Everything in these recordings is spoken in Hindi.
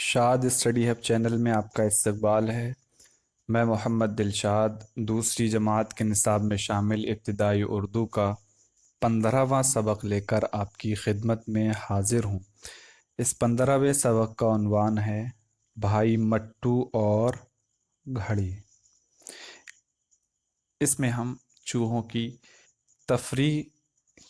शाद स्टडी हब चैनल में आपका इस्तकबाल है। मैं मोहम्मद दिलशाद दूसरी जमात के निसाब में शामिल इब्तिदाई उर्दू का 15वां सबक लेकर आपकी खिदमत में हाजिर हूँ। इस 15वें सबक का उन्वान है भाई मट्टू और घड़ी। इसमें हम चूहों की तफरी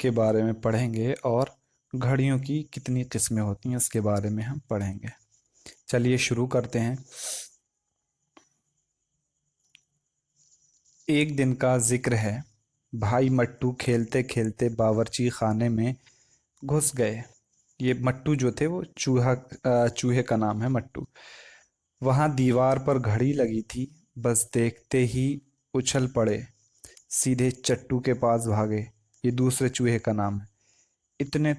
के बारे में पढ़ेंगे और घड़ियों की कितनी किस्में होती हैं उसके बारे में हम पढ़ेंगे। चलिए शुरू करते हैं। एक दिन का जिक्र है। भाई मट्टू खेलते खेलते बावर्ची खाने में घुस गए। ये मट्टू जो थे वो चूहे का नाम है मट्टू। वहां दीवार पर घड़ी लगी थी। बस देखते ही उछल पड़े, सीधे चट्टू के पास भागे। ये दूसरे चूहे का नाम है। इतने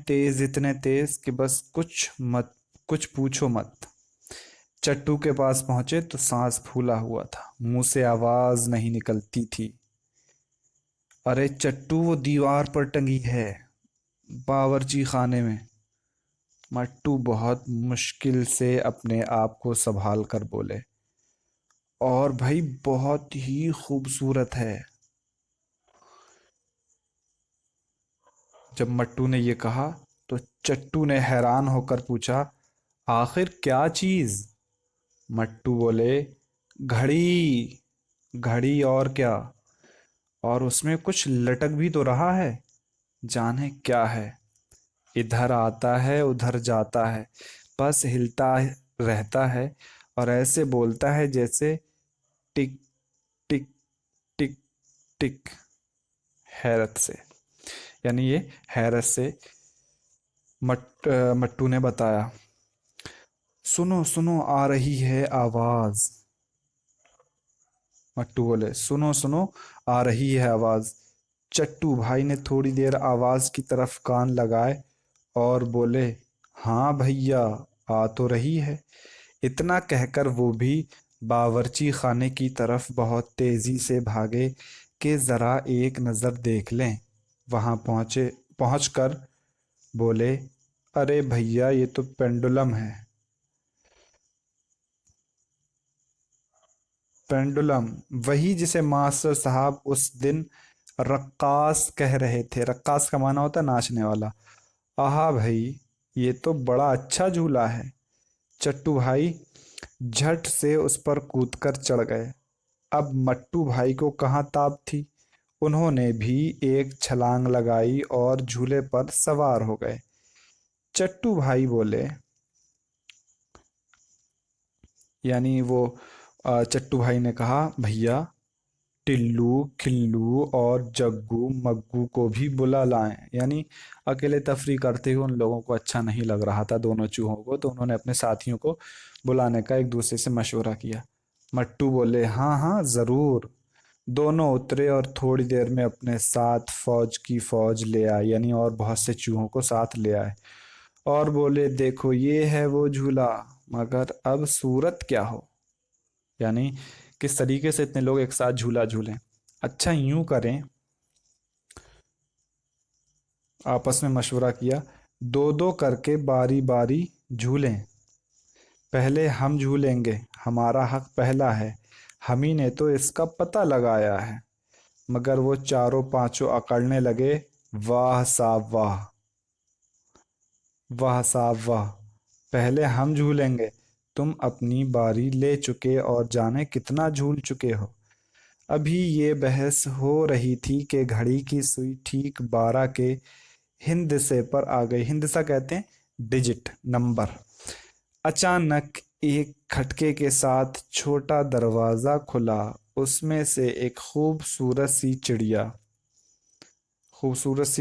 तेज कि बस कुछ पूछो मत। चट्टू के पास पहुंचे तो सांस फूला हुआ था, मुंह से आवाज नहीं निकलती थी। अरे चट्टू, वो दीवार पर टंगी है, बावर्ची खाने में। मट्टू बहुत मुश्किल से अपने आप को संभाल कर बोले, और भाई बहुत ही खूबसूरत है। जब मट्टू ने ये कहा तो चट्टू ने हैरान होकर पूछा, आखिर क्या चीज? मट्टू बोले, घड़ी। घड़ी और क्या? और उसमें कुछ लटक भी तो रहा है, जाने क्या है। इधर आता है उधर जाता है, बस हिलता रहता है और ऐसे बोलता है जैसे टिक टिक टिक टिक। हैरत से, यानी ये हैरत से मट्टू ने बताया। सुनो सुनो, आ रही है आवाज। मट्टू बोले, सुनो सुनो, आ रही है आवाज। चट्टू भाई ने थोड़ी देर आवाज की तरफ कान लगाए और बोले, हाँ भैया, आ तो रही है। इतना कहकर वो भी बावर्ची खाने की तरफ बहुत तेजी से भागे कि जरा एक नजर देख लें। वहां पहुंचकर बोले, अरे भैया, ये तो पेंडुलम है। पेंडुलम, वही जिसे मास्टर साहब उस दिन रक्कास कह रहे थे। रक्कास का माना होता है नाचने वाला। आहा भाई, ये तो बड़ा अच्छा झूला है। चट्टू भाई झट से उस पर कूदकर चढ़ गए। अब मट्टू भाई को कहाँ ताब थी। उन्होंने भी एक छलांग लगाई और झूले पर सवार हो गए। चट्टू भाई बोले, यानी वो चट्टू भाई ने कहा, भैया टिल्लू खिल्लू और जग्गू मग्गू को भी बुला लाएं। यानी अकेले तफरी करते हुए उन लोगों को अच्छा नहीं लग रहा था, दोनों चूहों को, तो उन्होंने अपने साथियों को बुलाने का एक दूसरे से मशवरा किया। मट्टू बोले, हाँ हाँ जरूर। दोनों उतरे और थोड़ी देर में अपने साथ फौज की फौज ले आए, यानी और बहुत से चूहों को साथ ले आए और बोले, देखो ये है वो झूला, मगर अब सूरत क्या हो। यानी किस तरीके से इतने लोग एक साथ झूला झूलें। अच्छा यूं करें, आपस में मशवरा किया, दो दो करके बारी बारी झूलें। पहले हम झूलेंगे, हमारा हक पहला है, हम ही ने तो इसका पता लगाया है। मगर वो चारों पांचों अकड़ने लगे, वाह साहब वाह, वाह साहब वाह। पहले हम झूलेंगे, तुम अपनी बारी ले चुके और जाने कितना झूल चुके हो। अभी ये बहस हो रही थी कि घड़ी की सुई ठीक 12 के हिंदसे पर आ गई। हिंदसा कहते हैं डिजिट, नंबर। अचानक एक खटके के साथ छोटा दरवाजा खुला। उसमें से एक खूबसूरत सी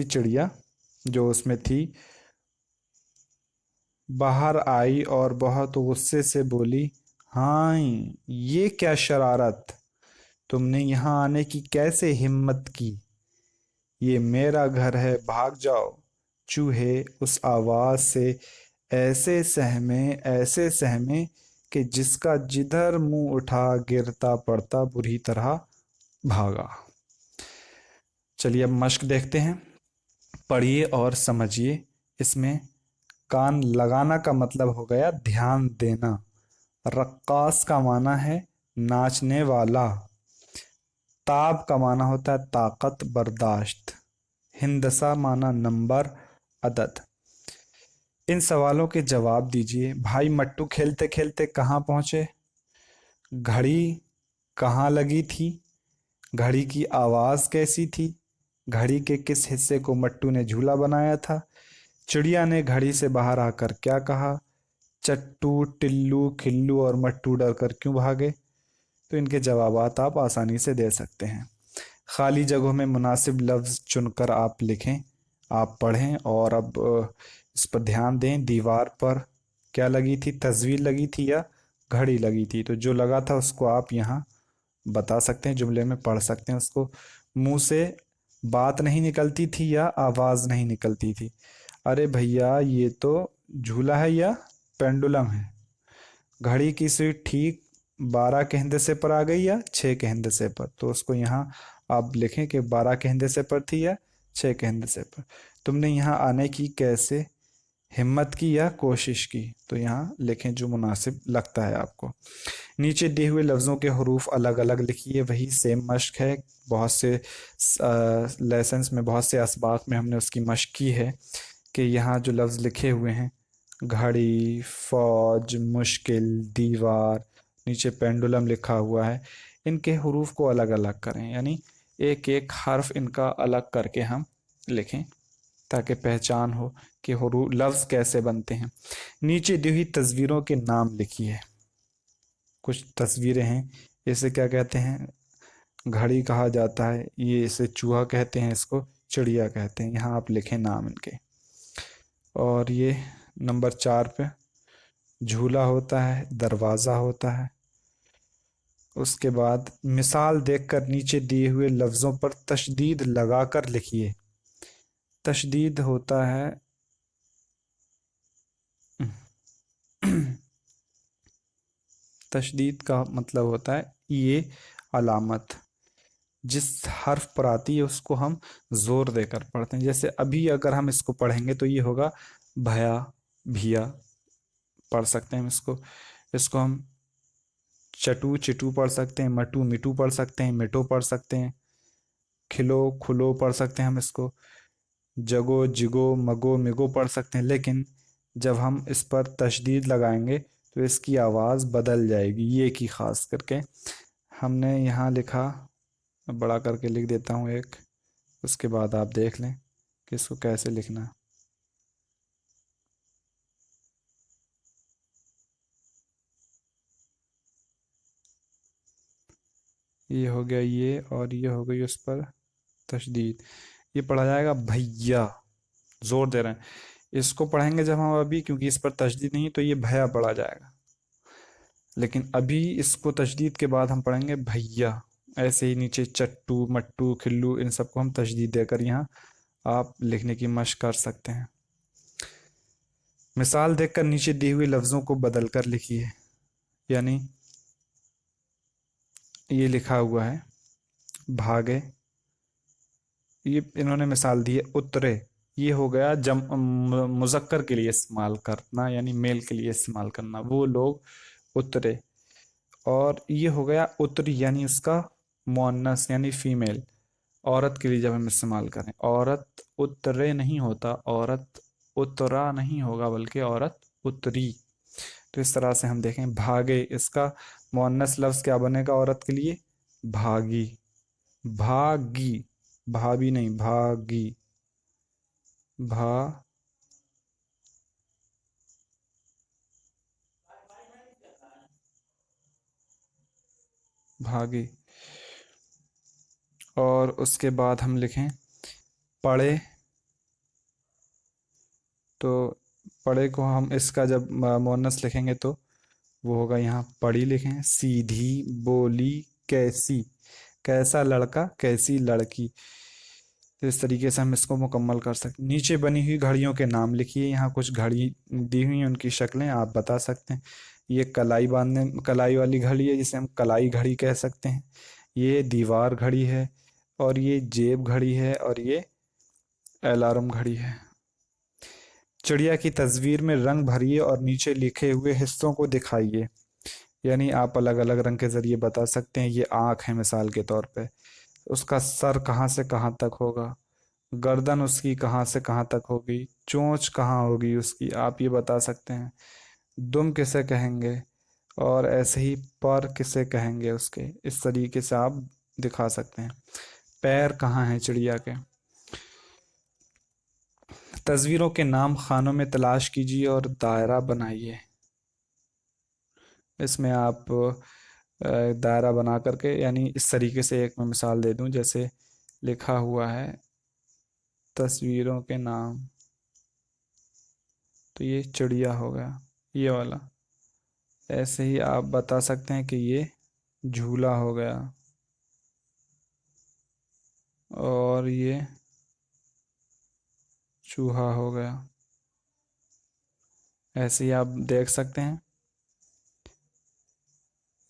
चिड़िया जो उसमें थी बाहर आई और बहुत गुस्से से बोली, हाँ, ये क्या शरारत, तुमने यहाँ आने की कैसे हिम्मत की? ये मेरा घर है, भाग जाओ। चूहे उस आवाज से ऐसे सहमे कि जिसका जिधर मुंह उठा गिरता पड़ता बुरी तरह भागा। चलिए अब मश्क देखते हैं। पढ़िए और समझिए। इसमें कान लगाना का मतलब हो गया ध्यान देना। रक्कास का माना है नाचने वाला। ताब का माना होता है ताकत, बर्दाश्त। हिंदसा माना नंबर, अदद। इन सवालों के जवाब दीजिए। भाई मट्टू खेलते खेलते कहाँ पहुंचे? घड़ी कहाँ लगी थी? घड़ी की आवाज कैसी थी? घड़ी के किस हिस्से को मट्टू ने झूला बनाया था? चिड़िया ने घड़ी से बाहर आकर क्या कहा? चट्टू, टिल्लू, खिल्लू और मट्टू डर कर क्यों भागे? तो इनके जवाबात आप आसानी से दे सकते हैं। खाली जगहों में मुनासिब लफ्ज़ चुनकर आप लिखें, आप पढ़ें। और अब इस पर ध्यान दें। दीवार पर क्या लगी थी? तस्वीर लगी थी या घड़ी लगी थी? तो जो लगा था उसको आप यहाँ बता सकते हैं, जुमले में पढ़ सकते हैं उसको। मुंह से बात नहीं निकलती थी या आवाज़ नहीं निकलती थी? अरे भैया, ये तो झूला है या पेंडुलम है? घड़ी की सुई ठीक 12 के हिंदसे पर आ गई या 6 के हिंदसे पर? तो उसको यहाँ आप लिखें कि 12 के हिंदसे पर थी या 6 के हिंदसे पर। तुमने यहाँ आने की कैसे हिम्मत की या कोशिश की? तो यहाँ लिखें जो मुनासिब लगता है आपको। नीचे दिए हुए लफ्ज़ों के हरूफ अलग अलग लिखिए। वही सेम मश्क है। बहुत से लेसन्स में, बहुत से असबाक में हमने उसकी मश्क की है कि यहाँ जो लफ्ज़ लिखे हुए हैं, घड़ी, फौज, मुश्किल, दीवार, नीचे पेंडुलम लिखा हुआ है, इनके हरूफ को अलग अलग करें। यानी एक एक हर्फ इनका अलग करके हम लिखें ताकि पहचान हो कि हरूफ लफ्ज़ कैसे बनते हैं। नीचे दी हुई तस्वीरों के नाम लिखिए। कुछ तस्वीरें हैं। इसे क्या कहते हैं? घड़ी कहा जाता है। ये इसे चूहा कहते हैं, इसको चिड़िया कहते हैं। यहाँ आप लिखें नाम इनके। और ये नंबर 4 पे झूला होता है, दरवाज़ा होता है। उसके बाद मिसाल देखकर नीचे दिए हुए लफ्ज़ों पर तशदीद लगाकर लिखिए। तशदीद होता है तशदीद का मतलब होता है ये अलामत जिस हर्फ पर आती है उसको हम जोर देकर पढ़ते हैं। जैसे अभी अगर हम इसको पढ़ेंगे तो ये होगा भया, भिया पढ़ सकते हैं हम इसको। इसको हम चटू, चिटू पढ़ सकते हैं। मटू, मिटू पढ़ सकते हैं। मिटो पढ़ सकते हैं। खिलो, खुलो पढ़ सकते हैं हम इसको। जगो, जिगो, मगो, मिगो पढ़ सकते हैं। लेकिन जब हम इस पर तशदीद लगाएंगे तो इसकी आवाज़ बदल जाएगी, ये की ख़ास करके। हमने यहाँ लिखा, बड़ा करके लिख देता हूँ एक, उसके बाद आप देख लें कि इसको कैसे लिखना है। ये हो गया ये, और ये हो गई उस पर तशदीद। ये पढ़ा जाएगा भैया, जोर दे रहे हैं। इसको पढ़ेंगे जब हम अभी, क्योंकि इस पर तशदीद नहीं, तो ये भैया पढ़ा जाएगा। लेकिन अभी इसको तशदीद के बाद हम पढ़ेंगे भैया। ऐसे ही नीचे चट्टू, मट्टू, खिल्लू, इन सबको हम तशदीद देकर यहाँ आप लिखने की मशक कर सकते हैं। मिसाल देखकर नीचे दिए हुए लफ्ज़ों को बदल कर लिखिए। यानी ये लिखा हुआ है भागे, ये इन्होंने मिसाल दी है उतरे। ये हो गया मुज़क्कर के लिए इस्तेमाल करना, यानी मेल के लिए इस्तेमाल करना, वो लोग उतरे। और ये हो गया उतरी, यानी उसका मुअन्नस यानी फीमेल, औरत के लिए जब हम इस्तेमाल करें। औरत उतरे नहीं होता, औरत उतरा नहीं होगा, बल्कि औरत उतरी। तो इस तरह से हम देखें भागे, इसका मुअन्नस लफ्ज़ क्या बनेगा औरत के लिए? भागी। भागी, भाभी नहीं, भागी, भा भागी। और उसके बाद हम लिखें पढ़े। तो पढ़े को हम इसका जब मुअन्नस लिखेंगे तो वो होगा, यहाँ पढ़ी लिखें। सीधी, बोली, कैसी, कैसा लड़का, कैसी लड़की। तो इस तरीके से हम इसको मुकम्मल कर सकते हैं। नीचे बनी हुई घड़ियों के नाम लिखिए। यहाँ कुछ घड़ी दी हुई हैं, उनकी शक्लें आप बता सकते हैं। ये कलाई बांधने, कलाई वाली घड़ी है जिसे हम कलाई घड़ी कह सकते हैं। ये दीवार घड़ी है, और ये जेब घड़ी है, और ये अलार्म घड़ी है। चिड़िया की तस्वीर में रंग भरिए और नीचे लिखे हुए हिस्सों को दिखाइए। यानी आप अलग अलग रंग के ज़रिए बता सकते हैं। ये आँख है मिसाल के तौर पे, उसका सर कहाँ से कहाँ तक होगा, गर्दन उसकी कहाँ से कहाँ तक होगी, चोंच कहाँ होगी उसकी, आप ये बता सकते हैं। दुम किसे कहेंगे, और ऐसे ही पर किसे कहेंगे उसके, इस तरीके से आप दिखा सकते हैं। पैर कहाँ हैं चिड़िया के। तस्वीरों के नाम खानों में तलाश कीजिए और दायरा बनाइए। इसमें आप दायरा बना करके, यानी इस तरीके से एक मैं मिसाल दे दूं, जैसे लिखा हुआ है तस्वीरों के नाम, तो ये चिड़िया हो गया ये वाला। ऐसे ही आप बता सकते हैं कि ये झूला हो गया, और ये चूहा हो गया। ऐसे ही आप देख सकते हैं।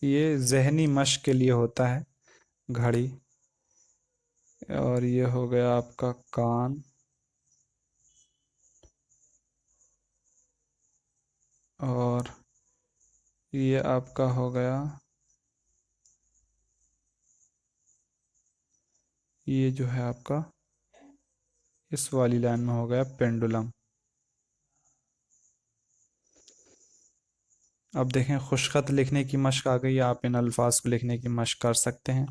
ये जहनी मश्क के लिए होता है, घड़ी। और ये हो गया आपका कान, और ये आपका हो गया, ये जो है आपका इस वाली लाइन में हो गया पेंडुलम। अब देखें, खुशखत लिखने की मश्क आ गई, आप इन अल्फाज को लिखने की मश्क कर सकते हैं।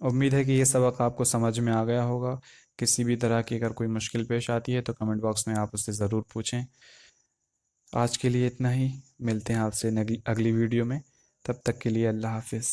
उम्मीद है कि ये सबक आपको समझ में आ गया होगा। किसी भी तरह की अगर कोई मुश्किल पेश आती है तो कमेंट बॉक्स में आप उससे ज़रूर पूछें। आज के लिए इतना ही, मिलते हैं आपसे अगली वीडियो में। तब तक के लिए अल्लाह हाफिज़।